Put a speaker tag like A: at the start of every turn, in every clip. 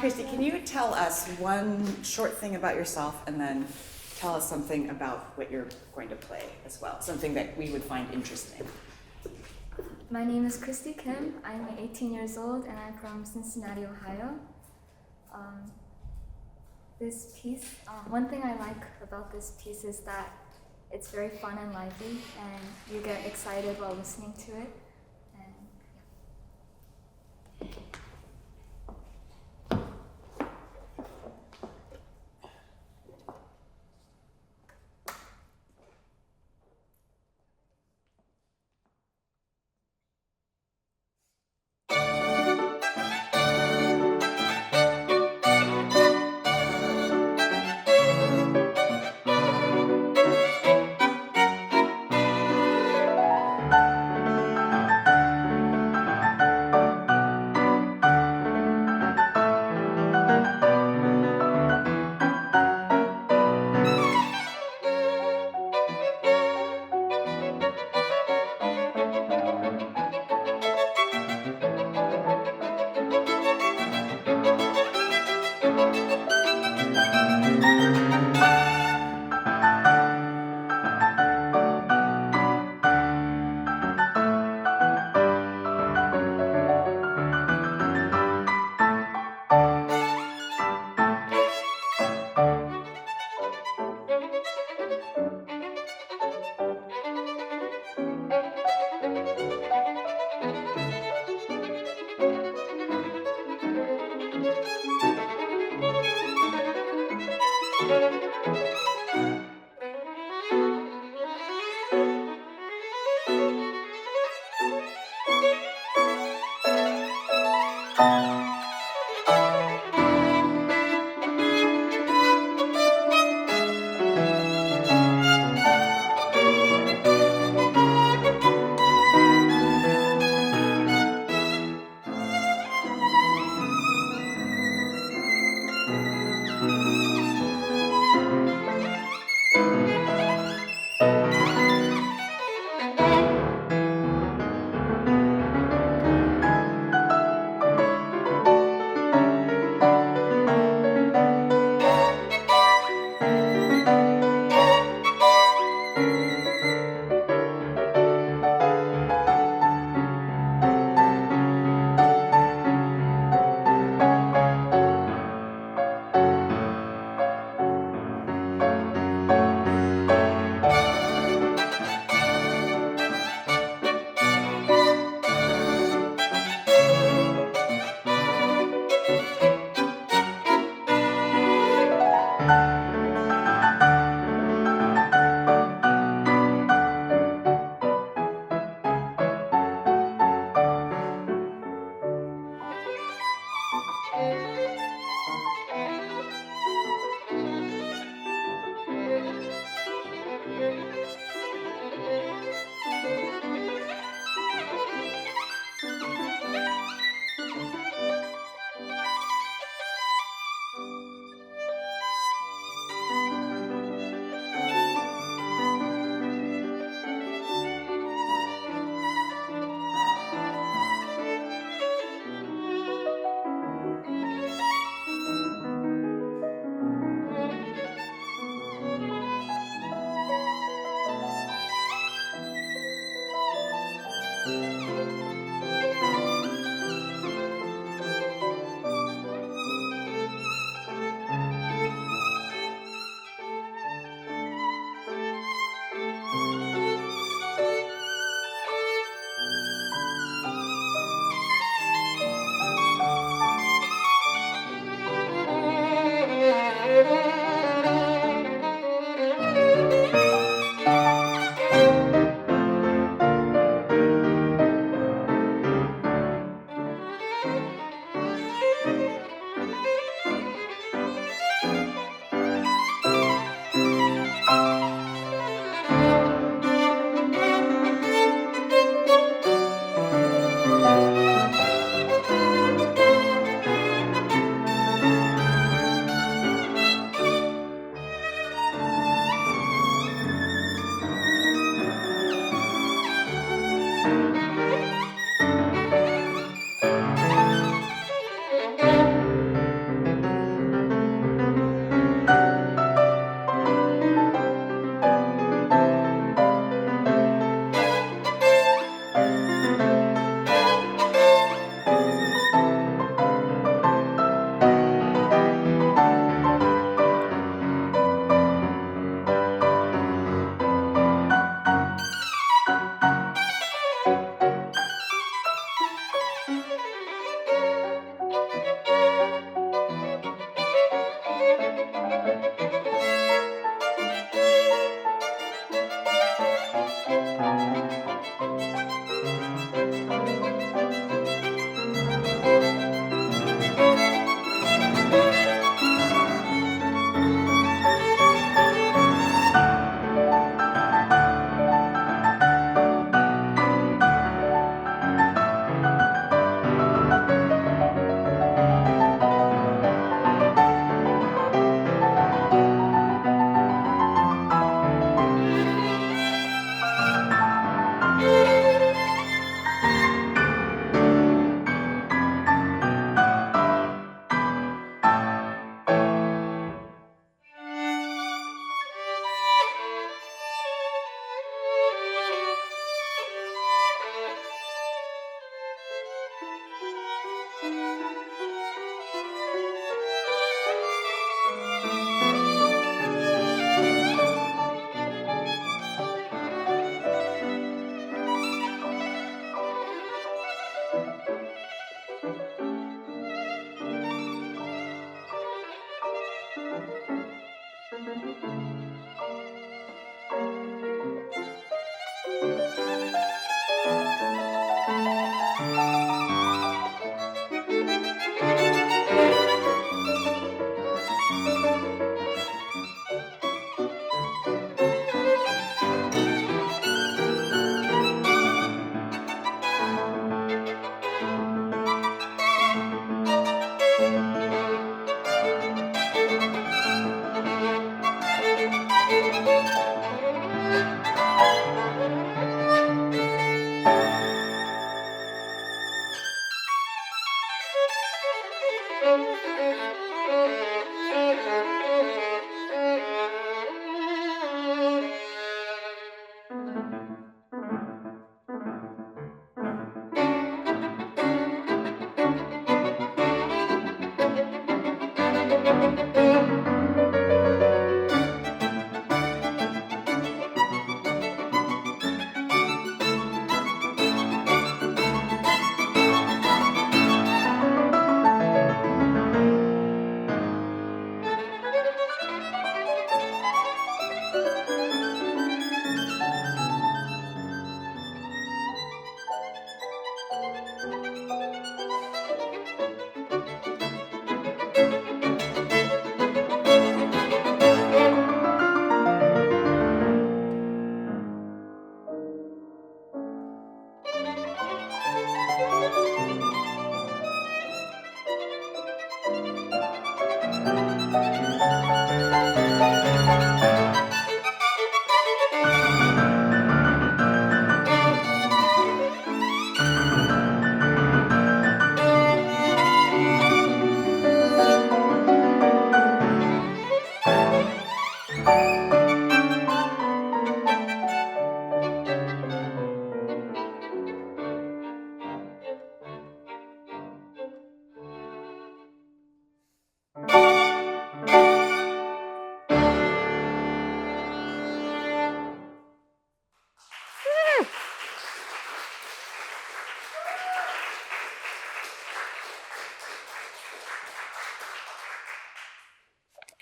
A: Christy, can you tell us one short thing about yourself and then tell us something about what you're going to play as well, something that we would find interesting.
B: My name is Christy Kim. I'm 18 years old and I'm from Cincinnati, Ohio. This piece, one thing I like about this piece is that it's very fun and lively and you get excited while listening to it. And, yeah.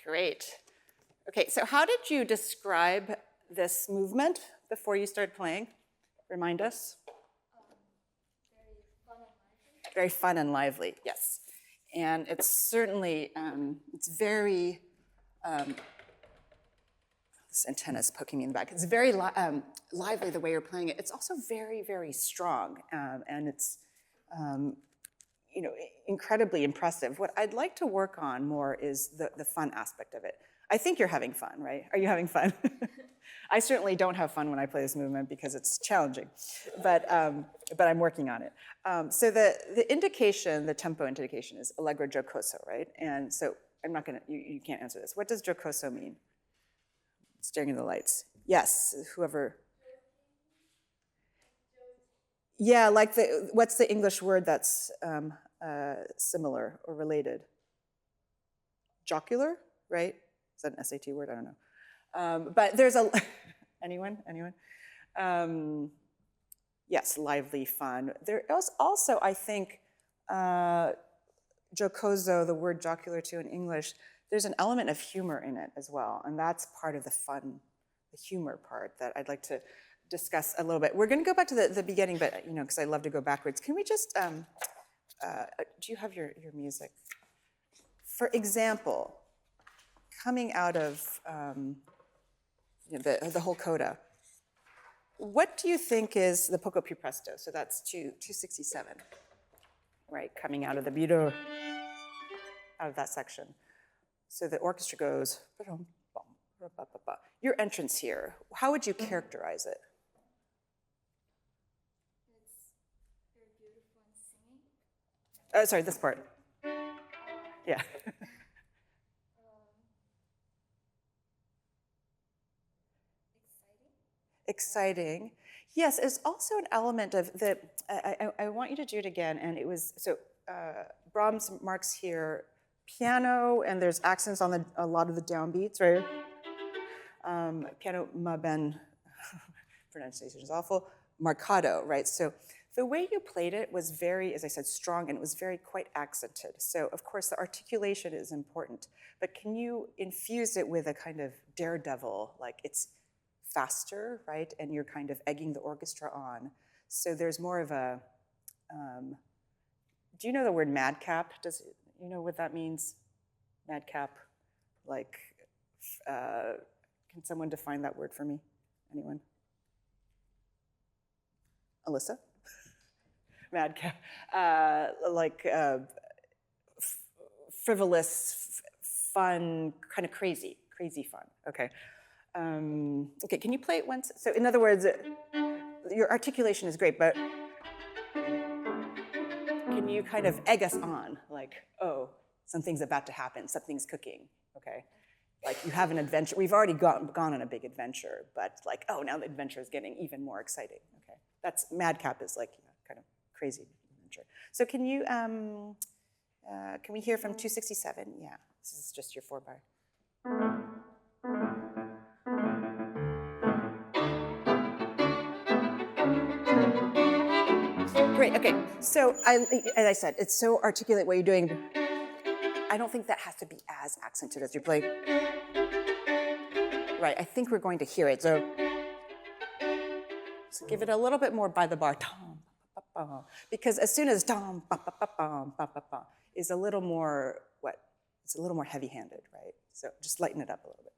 A: Great. Okay, so how did you describe this movement before you started playing? Remind us. Very fun and lively, yes. And it's certainly, it's very, this antenna is poking me in the back. It's very lively the way you're playing it. It's also very, very strong, and it's, you know, incredibly impressive. What I'd like to work on more is the fun aspect of it. I think you're having fun, right? Are you having fun? I certainly don't have fun when I play this movement because it's challenging, but I'm working on it. So the indication, the tempo indication is Allegro giocoso, right? And so I'm not gonna, you can't answer this. What does giocoso mean? Staring at the lights. Yes, whoever. Yeah, like what's the English word that's similar or related? Jocular, right? Is that an SAT word? I don't know. But there's a, anyone? Yes, lively, fun. There is also, I think, giocoso, the word jocular too in English, there's an element of humor in it as well. And that's part of the fun, the humor part that I'd like to discuss a little bit. We're gonna go back to the beginning, but you know, because I love to go backwards. Can we just, do you have your music? For example, coming out of you know, the whole coda, what do you think is the Poco più presto? So that's 267, right? Coming out of the budo, out of that section. So the orchestra goes, your entrance here, how would you characterize it?
B: It's very beautiful and singing.
A: Oh, sorry, this part. Yeah. Exciting. Yes, it's also an element of the, I want you to do it again, and it was, so Brahms marks here piano, and there's accents on a lot of the downbeats, right? Piano, ma ben, pronunciation is awful, marcato, right? So The way you played it was very, as I said, strong, and it was very quite accented. So of course the articulation is important, but can you infuse it with a kind of daredevil, like it's faster, right? And you're kind of egging the orchestra on. So there's more of a, do you know the word madcap? You know what that means? Madcap, like, can someone define that word for me? Anyone? Alyssa? Madcap, like frivolous, fun, kind of crazy fun. Okay. Okay, can you play it once? So in other words, your articulation is great, but can you kind of egg us on? Like, oh, something's about to happen, something's cooking, okay? Like you have an adventure, we've already gone on a big adventure, but like, oh, now the adventure is getting even more exciting, okay? That's, madcap is like, kind of crazy adventure. So can you, can we hear from 267? Yeah, this is just your 4-bar. Great, okay, so as I said, it's so articulate what you're doing. I don't think that has to be as accented as you play. Right, I think we're going to hear it, so give it a little bit more by the bar. Because as soon as is a little more, it's a little more heavy-handed, right? So just lighten it up a little bit.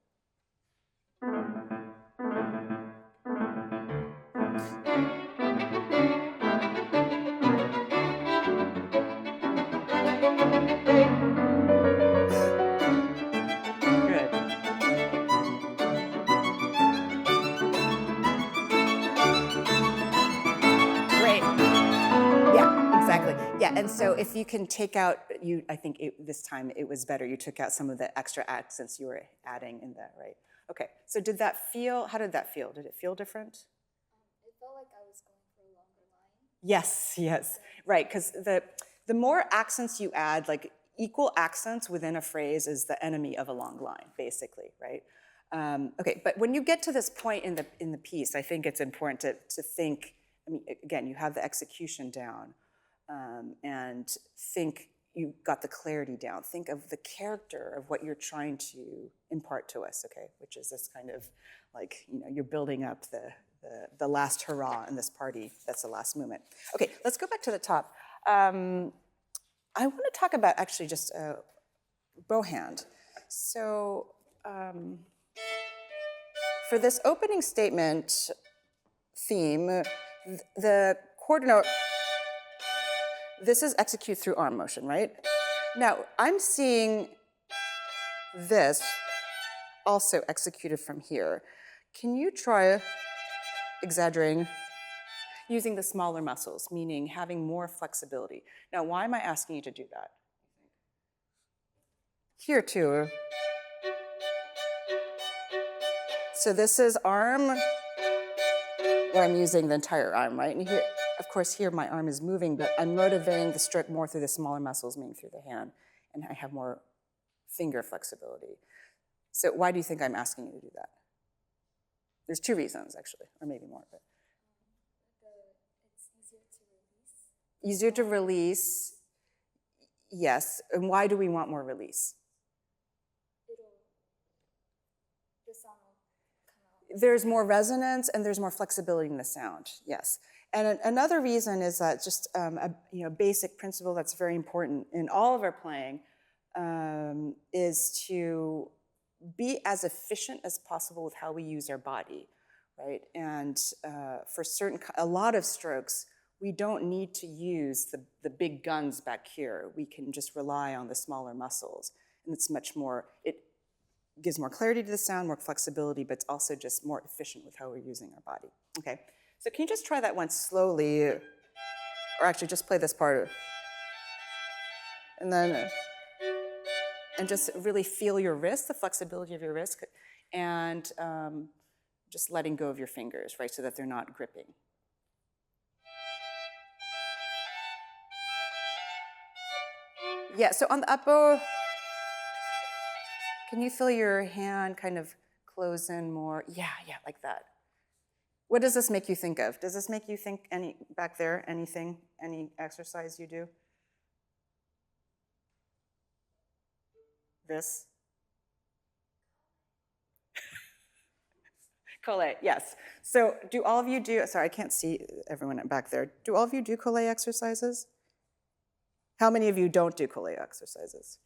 A: Yeah, and so if you can take out, I think this time it was better, you took out some of the extra accents you were adding in there, right? Okay, so how did that feel? Did it feel different?
B: It felt like I was going for a longer line.
A: Yes, right, because the more accents you add, like equal accents within a phrase is the enemy of a long line, basically, right? Okay, but when you get to this point in the piece, I think it's important to think, I mean, again, you have the execution down, and think you got the clarity down. Think of the character of what you're trying to impart to us, okay? Which is this kind of like, you're building up the last hurrah in this party. That's the last movement. Okay, let's go back to the top. I want to talk about actually just bow hand. So for this opening statement theme, the quarter note, this is execute through arm motion, right? Now, I'm seeing this also executed from here. Can you try exaggerating using the smaller muscles, meaning having more flexibility? Now, why am I asking you to do that? Here too. So this is arm, where I'm using the entire arm, right? And here, of course, here my arm is moving, but I'm motivating the stroke more through the smaller muscles, meaning through the hand, and I have more finger flexibility. So why do you think I'm asking you to do that? There's 2 reasons, actually, or maybe more. But
B: it's easier to release.
A: Easier to release, yes. And why do we want more release?
B: The sound will come out.
A: There's more resonance and there's more flexibility in the sound, yes. And another reason is that just a basic principle that's very important in all of our playing is to be as efficient as possible with how we use our body, right? And for a lot of strokes, we don't need to use the big guns back here. We can just rely on the smaller muscles. And it's much more, it gives more clarity to the sound, more flexibility, but it's also just more efficient with how we're using our body. Okay, so can you just try that once slowly, or actually just play this part, and then, and just really feel your wrist, the flexibility of your wrist, and just letting go of your fingers, right, so that they're not gripping. Yeah, so on the up bow, can you feel your hand kind of close in more? Yeah, like that. What does this make you think of? Does this make you think back there, anything, any exercise you do? This? Collé, yes. So do all of you do, sorry, I can't see everyone back there. Do all of you do collé exercises? How many of you don't do collé exercises?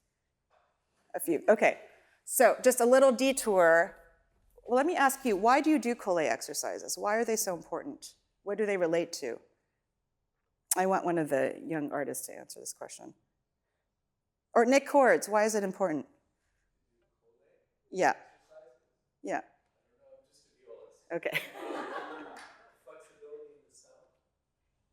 A: A few, okay. So just a little detour. Well, let me ask you, why do you do collé exercises? Why are they so important? What do they relate to? I want one of the young artists to answer this question. Or Nick Cords, why is it important? Yeah. Yeah. Okay.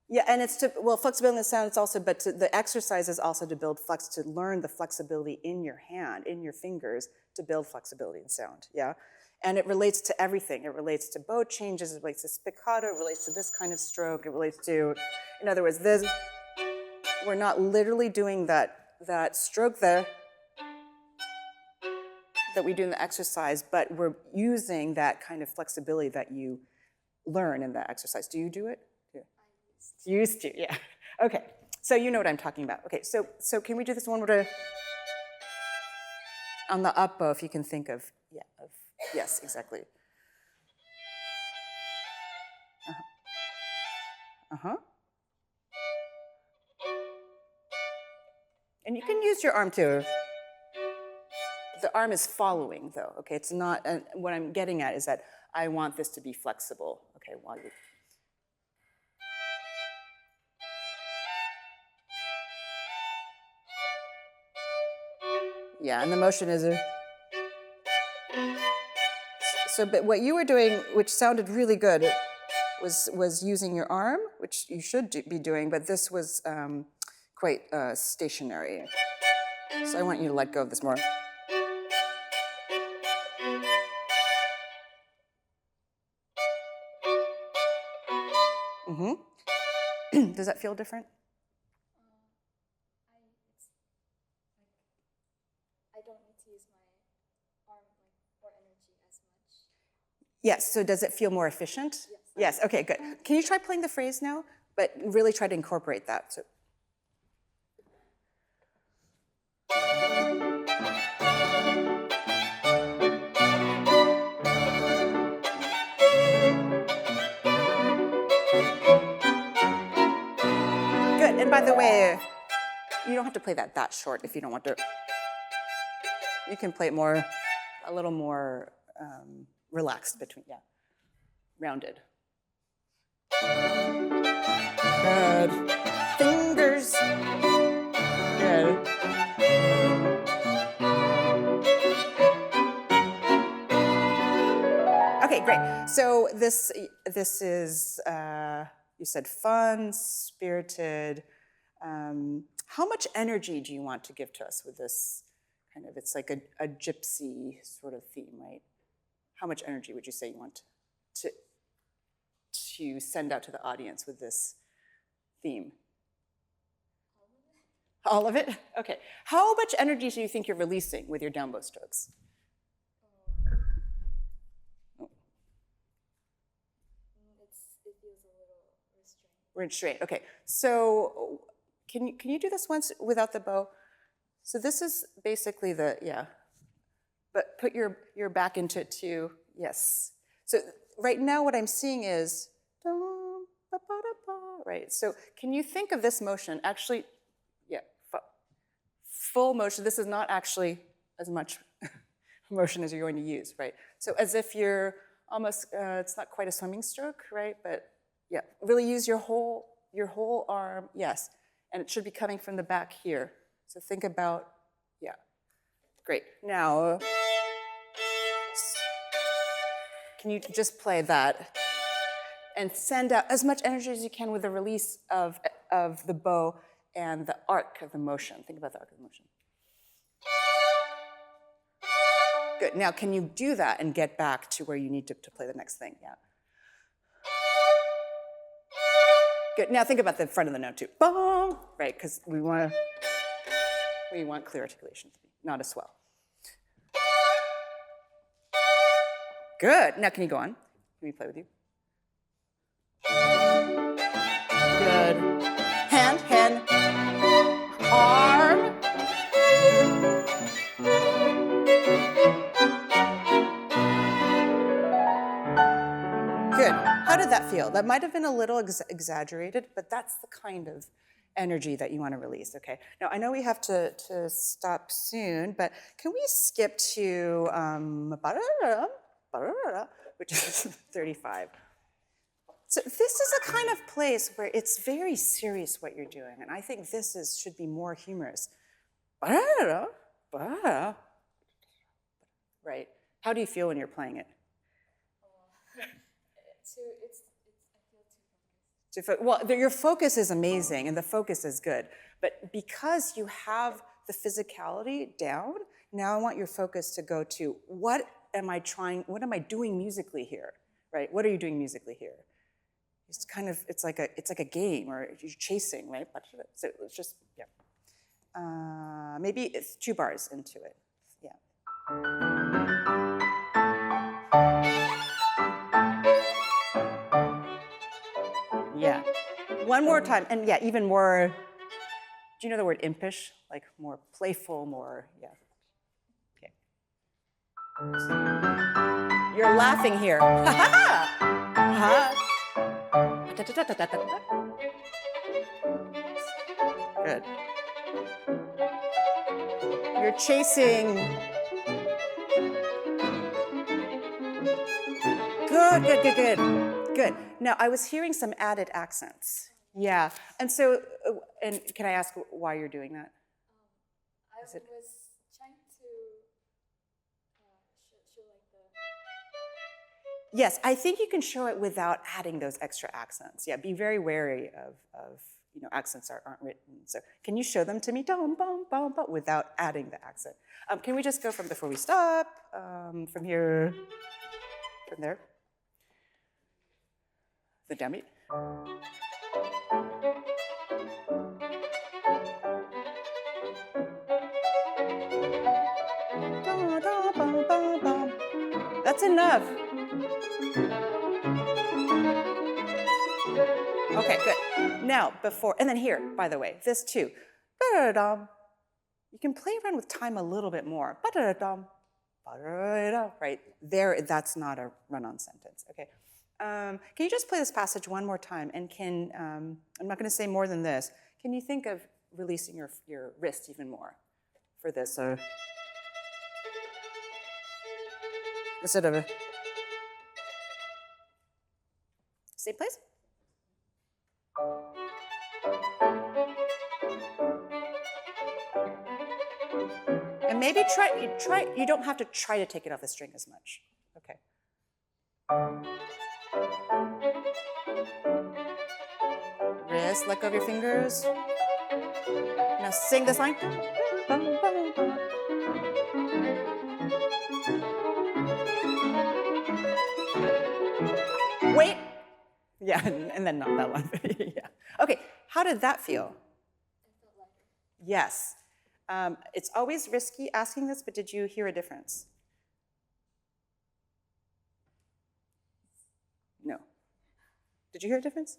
A: Yeah, and it's to, well, flexibility in the sound, it's also, but the exercise is also to build to learn the flexibility in your hand, in your fingers, to build flexibility in sound, yeah? And it relates to everything. It relates to bow changes, it relates to spiccato, it relates to this kind of stroke, it relates to, in other words, this, we're not literally doing that stroke there that we do in the exercise, but we're using that kind of flexibility that you learn in the exercise. Do you do it? Yeah. Used to, yeah. Okay, so you know what I'm talking about. Okay, so can we do this one more time? On the up bow, if you can think of, yeah, yes, exactly. Uh-huh. And you can use your arm too. The arm is following though, okay? It's not, what I'm getting at is that I want this to be flexible. Okay, while you, yeah, and the motion is so, but what you were doing, which sounded really good, was using your arm, which you should be doing, but this was quite stationary. So I want you to let go of this more. Mm-hmm. Does that feel different?
B: I don't need to use my arm for energy as much.
A: Yes, so does it feel more efficient? Yes, okay, good. Can you try playing the phrase now? But really try to incorporate that. So. Good, and by the way, you don't have to play that short if you don't want to. You can play it more, a little more relaxed between, yeah, rounded. Good. Fingers. Good. Okay, great. So this is, you said fun, spirited. How much energy do you want to give to us with this kind of, it's like a gypsy sort of theme, right? How much energy would you say you want to send out to the audience with this theme? All of it? Okay. How much energy do you think you're releasing with your down bow strokes?
B: It feels a little restrained.
A: Restrained, okay. So can you do this once without the bow? So this is basically the, yeah. But put your back into it too, yes. So right now what I'm seeing is, right? So can you think of this motion, actually, yeah, full motion. This is not actually as much motion as you're going to use, right? So as if you're almost, it's not quite a swimming stroke, right? But yeah, really use your whole arm, yes. And it should be coming from the back here. So think about, yeah, great. Now, can you just play that and send out as much energy as you can with the release of the bow and the arc of the motion. Think about the arc of the motion. Good, now can you do that and get back to where you need to play the next thing, yeah. Good, now think about the front of the note too. Boom, right, because we want clear articulation, not a swell. Good, now can you go on? Can we play with you? Good. Hand, arm. Good. How did that feel? That might have been a little exaggerated, but that's the kind of energy that you want to release, okay? Now, I know we have to stop soon, but can we skip to which is 35. So this is a kind of place where it's very serious what you're doing, and I think this should be more humorous. Right? How do you feel when you're playing it? Well, your focus is amazing, and the focus is good, but because you have the physicality down, now I want your focus to go to what am I doing musically here, right? What are you doing musically here? It's kind of, it's like a game, or you're chasing, right? So it's just, yeah. Maybe it's 2 bars into it, yeah. Yeah, one more time, and yeah, even more, do you know the word impish? Like more playful, more, yeah. Okay. You're laughing here. Good. You're chasing. Good. Now, I was hearing some added accents. Yeah, and so, and can I ask why you're doing that?
B: I was trying to show like the...
A: Yes, I think you can show it without adding those extra accents. Yeah, be very wary of accents aren't written. So can you show them to me? Dum, bum, bum, bum, without adding the accent. Can we just go from before we stop, from here, from there? The demi. That's enough. Okay, good. Now, before, and then here, by the way, this too. You can play around with time a little bit more. Right there, that's not a run-on sentence, okay? Can you just play this passage one more time? And can, I'm not gonna say more than this. Can you think of releasing your wrist even more for this? Instead of same place? And maybe try, you don't have to try to take it off the string as much. Okay. Wrist, let go of your fingers. Now sing this line. Wait. Yeah, and then not that one. Yeah. Okay, how did that feel? Yes. It's always risky asking this, but did you hear a difference? No. Did you hear a difference?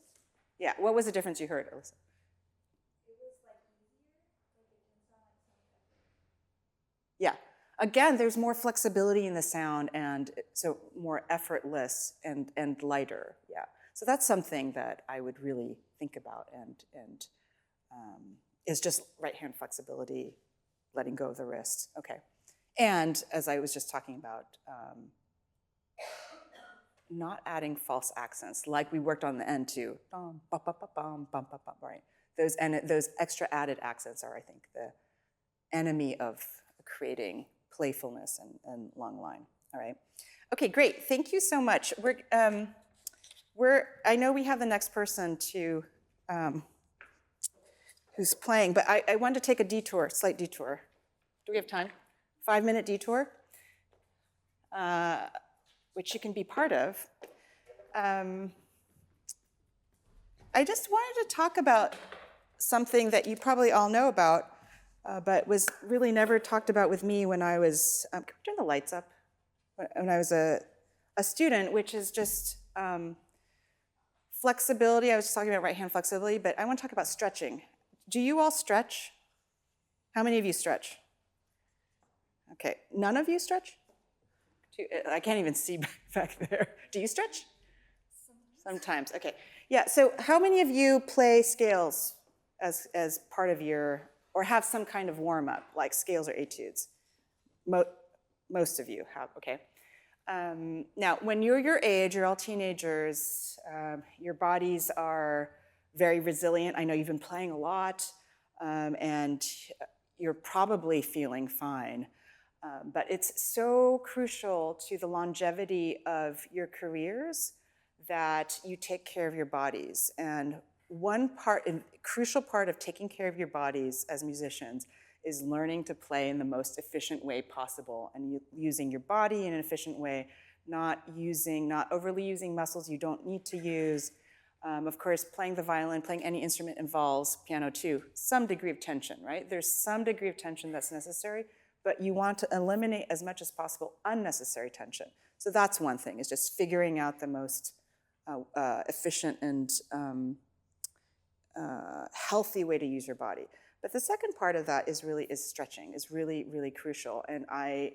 A: Yeah, what was the difference you heard, Alyssa?
B: It was like easier, like it didn't sound like so much effort.
A: Yeah, again, there's more flexibility in the sound, and so more effortless and lighter, yeah. So that's something that I would really think about, and is just right hand flexibility, letting go of the wrist, okay. And as I was just talking about, not adding false accents, like we worked on the end too. Right? Those extra added accents are, I think, the enemy of creating playfulness and long line. All right. Okay, great. Thank you so much. I know we have the next person to who's playing, but I wanted to take a detour, slight detour. Do we have time? 5-minute detour, which you can be part of. I just wanted to talk about something that you probably all know about, but was really never talked about with me when I was, can we turn the lights up? When I was a student, which is just Flexibility, I was just talking about right hand flexibility, but I want to talk about stretching. Do you all stretch? How many of you stretch? Okay, none of you stretch? I can't even see back there. Do you stretch? Sometimes, okay. Yeah, so how many of you play scales as part of your, or have some kind of warm-up, like scales or etudes? Most of you have, okay. Now, when you're your age, you're all teenagers, your bodies are very resilient. I know you've been playing a lot, and you're probably feeling fine. But it's so crucial to the longevity of your careers that you take care of your bodies. And one crucial part of taking care of your bodies as musicians is learning to play in the most efficient way possible and using your body in an efficient way, not overly using muscles you don't need to use. Of course, playing the violin, playing any instrument involves, piano too, some degree of tension, right? There's some degree of tension that's necessary, but you want to eliminate as much as possible unnecessary tension. So that's one thing, is just figuring out the most efficient and healthy way to use your body. But the second part of that is stretching, is really, really crucial. And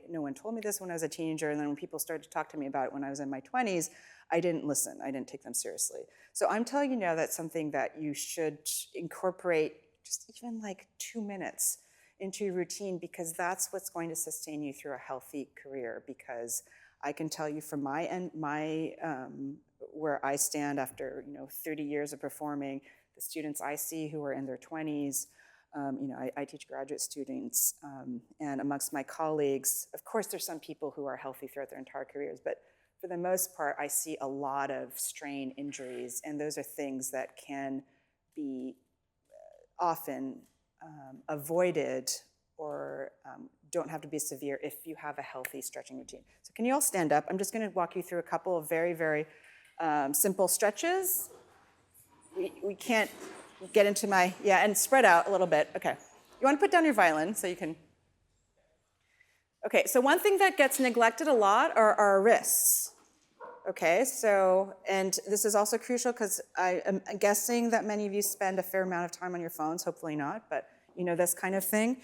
A: no one told me this when I was a teenager, and then when people started to talk to me about it when I was in my 20s, I didn't listen, I didn't take them seriously. So I'm telling you now that's something that you should incorporate just even like 2 minutes into your routine, because that's what's going to sustain you through a healthy career. Because I can tell you from my end, where I stand after 30 years of performing, the students I see who are in their 20s, I teach graduate students, and amongst my colleagues, of course there's some people who are healthy throughout their entire careers, but for the most part, I see a lot of strain injuries, and those are things that can be often avoided or don't have to be severe if you have a healthy stretching routine. So can you all stand up? I'm just going to walk you through a couple of very, very simple stretches. We can't get into and spread out a little bit. Okay. You want to put down your violin so you can. Okay, so one thing that gets neglected a lot are our wrists. Okay, so, and this is also crucial because I am guessing that many of you spend a fair amount of time on your phones, hopefully not, but this kind of thing.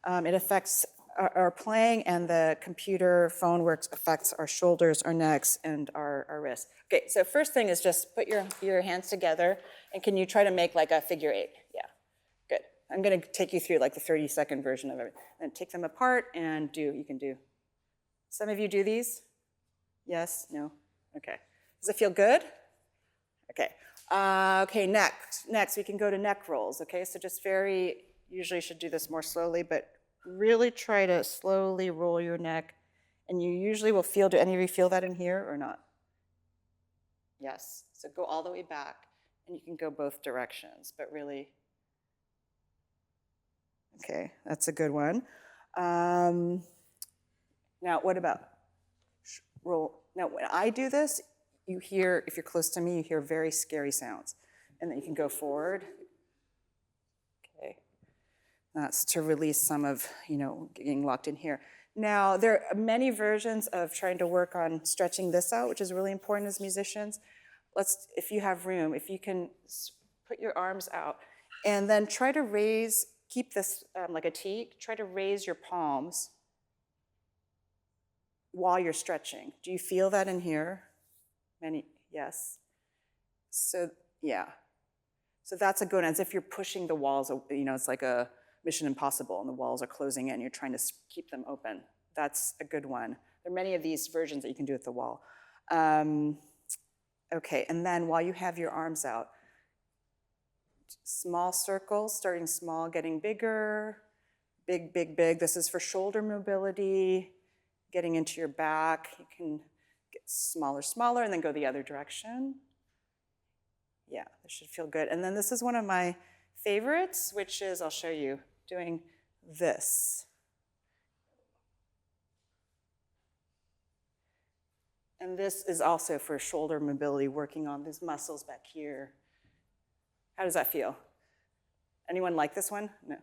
A: It affects our playing, and the computer phone work affects our shoulders, our necks, and our wrists. Okay, so first thing is just put your hands together, and can you try to make like a figure 8? Yeah, good. I'm gonna take you through like the 30-second version of it. And take them apart and you can do. Some of you do these? Yes, no? Okay. Does it feel good? Okay. Okay, next we can go to neck rolls, okay? So just usually should do this more slowly, but really try to slowly roll your neck, and you usually will feel, do any of you feel that in here or not? Yes, so go all the way back, and you can go both directions, but really, okay, that's a good one. Now, what about roll? Now, when I do this, you hear, if you're close to me, you hear very scary sounds, and then you can go forward. Okay. That's to release some of, getting locked in here. Now, there are many versions of trying to work on stretching this out, which is really important as musicians. If you have room, if you can put your arms out and then try to raise, keep this like a T, try to raise your palms while you're stretching. Do you feel that in here? Yes. So, yeah. So that's a good one, as if you're pushing the walls, it's like a Mission Impossible, and the walls are closing in. You're trying to keep them open. That's a good one. There are many of these versions that you can do at the wall. Okay, and then while you have your arms out, small circles, starting small, getting bigger, big, big, big. This is for shoulder mobility, getting into your back. You can get smaller, smaller, and then go the other direction. Yeah, this should feel good. And then this is one of my favorites, which is, I'll show you, doing this. And this is also for shoulder mobility, working on these muscles back here. How does that feel? Anyone like this one? No.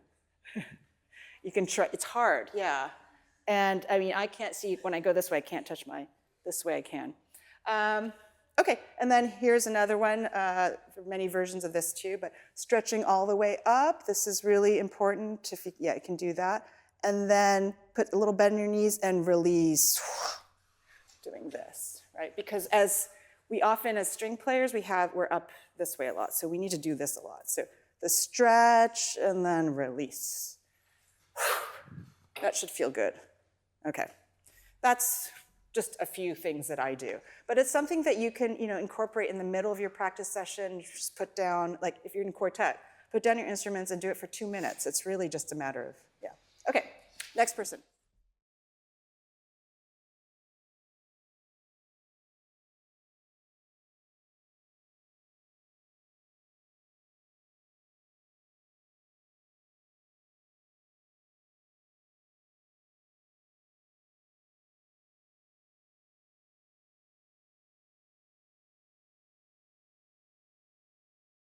A: You can try, it's hard, yeah. And I mean, I can't see, when I go this way, I can't touch this way I can. Okay, and then here's another one, many versions of this too, but stretching all the way up. This is really important. If you, yeah, you can do that. And then put a little bend in your knees and release. Doing this, right? Because as we often, as string players, we're up this way a lot. So we need to do this a lot. So the stretch and then release. That should feel good. Okay, that's just a few things that I do. But it's something that you can, incorporate in the middle of your practice session. You just put down, like if you're in quartet, put down your instruments and do it for 2 minutes. It's really just a matter of, yeah. Okay, next person.